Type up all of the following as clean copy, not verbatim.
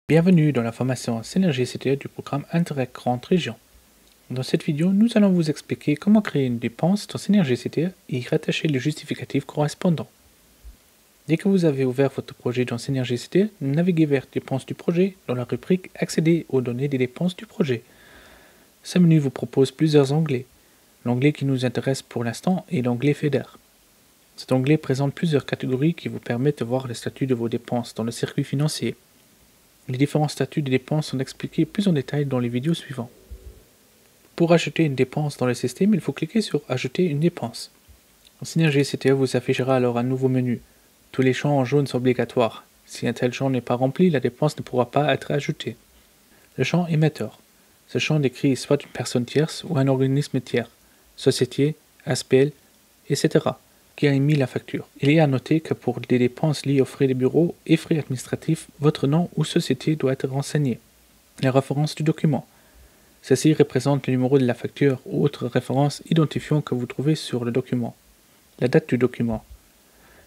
Bienvenue dans la formation Synergie CTE du programme Interact Grande Région. Dans cette vidéo, nous allons vous expliquer comment créer une dépense dans Synergie CTE et y rattacher le justificatif correspondant. Dès que vous avez ouvert votre projet dans Synergie CTE, naviguez vers Dépenses du projet dans la rubrique Accéder aux données des dépenses du projet. Ce menu vous propose plusieurs onglets. L'onglet qui nous intéresse pour l'instant est l'onglet FEDER. Cet onglet présente plusieurs catégories qui vous permettent de voir le statut de vos dépenses dans le circuit financier. Les différents statuts des dépenses sont expliqués plus en détail dans les vidéos suivantes. Pour ajouter une dépense dans le système, il faut cliquer sur Ajouter une dépense. En Synergie CTE vous affichera alors un nouveau menu. Tous les champs en jaune sont obligatoires. Si un tel champ n'est pas rempli, la dépense ne pourra pas être ajoutée. Le champ émetteur. Ce champ décrit soit une personne tierce ou un organisme tiers, société, SPL, etc., qui a émis la facture. Il est à noter que pour des dépenses liées aux frais de bureau et frais administratifs, votre nom ou société doit être renseigné. La référence du document. Ceci représente le numéro de la facture ou autre référence identifiant que vous trouvez sur le document. La date du document.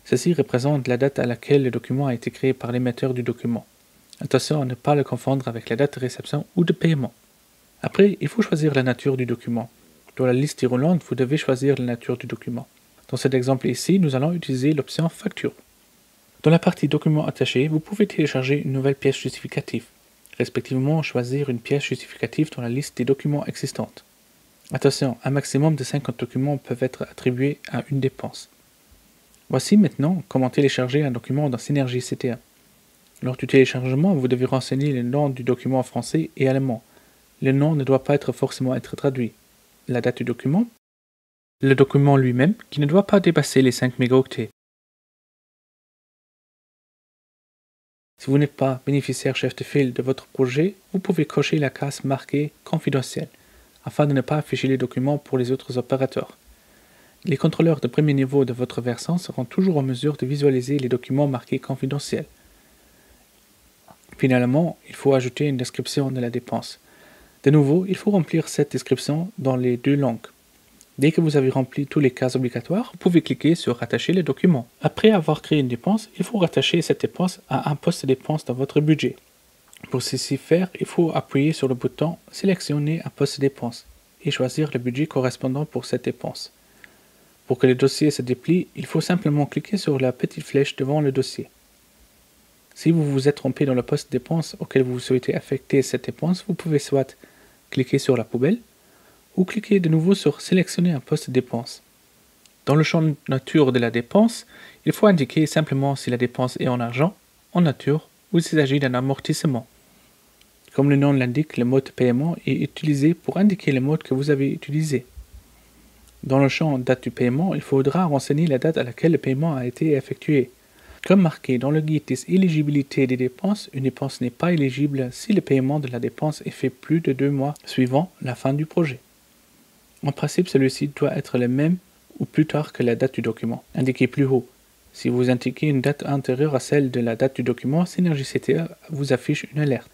Ceci représente la date à laquelle le document a été créé par l'émetteur du document. Attention à ne pas le confondre avec la date de réception ou de paiement. Après, il faut choisir la nature du document. Dans la liste déroulante, vous devez choisir la nature du document. Dans cet exemple ici, nous allons utiliser l'option Facture. Dans la partie Documents attachés, vous pouvez télécharger une nouvelle pièce justificative, respectivement choisir une pièce justificative dans la liste des documents existantes. Attention, un maximum de 50 documents peuvent être attribués à une dépense. Voici maintenant comment télécharger un document dans Synergie CTE. Lors du téléchargement, vous devez renseigner le nom du document en français et allemand. Le nom ne doit pas forcément être traduit. La date du document. Le document lui-même, qui ne doit pas dépasser les 5 mégaoctets. Si vous n'êtes pas bénéficiaire chef de file de votre projet, vous pouvez cocher la case marquée « Confidentiel » afin de ne pas afficher les documents pour les autres opérateurs. Les contrôleurs de premier niveau de votre versant seront toujours en mesure de visualiser les documents marqués « Confidentiel ». Finalement, il faut ajouter une description de la dépense. De nouveau, il faut remplir cette description dans les deux langues. Dès que vous avez rempli tous les cas obligatoires, vous pouvez cliquer sur Rattacher le document. Après avoir créé une dépense, il faut rattacher cette dépense à un poste de dépense dans votre budget. Pour ceci faire, il faut appuyer sur le bouton Sélectionner un poste de dépense et choisir le budget correspondant pour cette dépense. Pour que le dossier se déplie, il faut simplement cliquer sur la petite flèche devant le dossier. Si vous vous êtes trompé dans le poste de dépense auquel vous souhaitez affecter cette dépense, vous pouvez soit cliquer sur la poubelle, ou cliquez de nouveau sur Sélectionner un poste de dépense. Dans le champ nature de la dépense, il faut indiquer simplement si la dépense est en argent, en nature ou s'il s'agit d'un amortissement. Comme le nom l'indique, le mode de paiement est utilisé pour indiquer le mode que vous avez utilisé. Dans le champ date du paiement, il faudra renseigner la date à laquelle le paiement a été effectué. Comme marqué dans le guide des éligibilités des dépenses, une dépense n'est pas éligible si le paiement de la dépense est fait plus de 2 mois suivant la fin du projet. En principe, celui-ci doit être le même ou plus tard que la date du document, indiqué plus haut. Si vous indiquez une date antérieure à celle de la date du document, Synergie CTE vous affiche une alerte.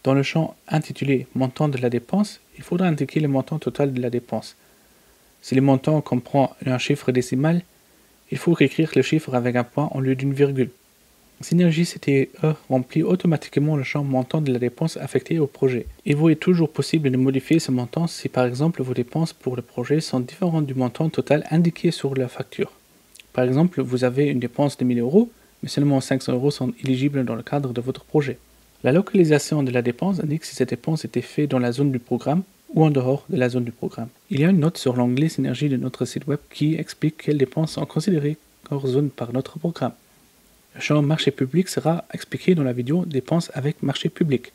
Dans le champ intitulé Montant de la dépense, il faudra indiquer le montant total de la dépense. Si le montant comprend un chiffre décimal, il faut écrire le chiffre avec un point au lieu d'une virgule. Synergie CTE remplit automatiquement le champ montant de la dépense affectée au projet. Il vous est toujours possible de modifier ce montant si par exemple vos dépenses pour le projet sont différentes du montant total indiqué sur la facture. Par exemple, vous avez une dépense de 1000 €, mais seulement 500 € sont éligibles dans le cadre de votre projet. La localisation de la dépense indique si cette dépense était faite dans la zone du programme ou en dehors de la zone du programme. Il y a une note sur l'onglet Synergie de notre site web qui explique quelles dépenses sont considérées hors zone par notre programme. Le champ marché public sera expliqué dans la vidéo Dépenses avec marché public.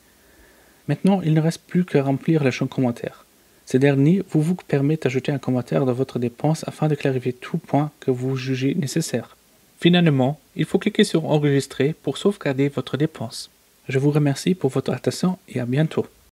Maintenant, il ne reste plus qu'à remplir le champ commentaire. Ce dernier vous permet d'ajouter un commentaire dans votre dépense afin de clarifier tout point que vous jugez nécessaire. Finalement, il faut cliquer sur Enregistrer pour sauvegarder votre dépense. Je vous remercie pour votre attention et à bientôt.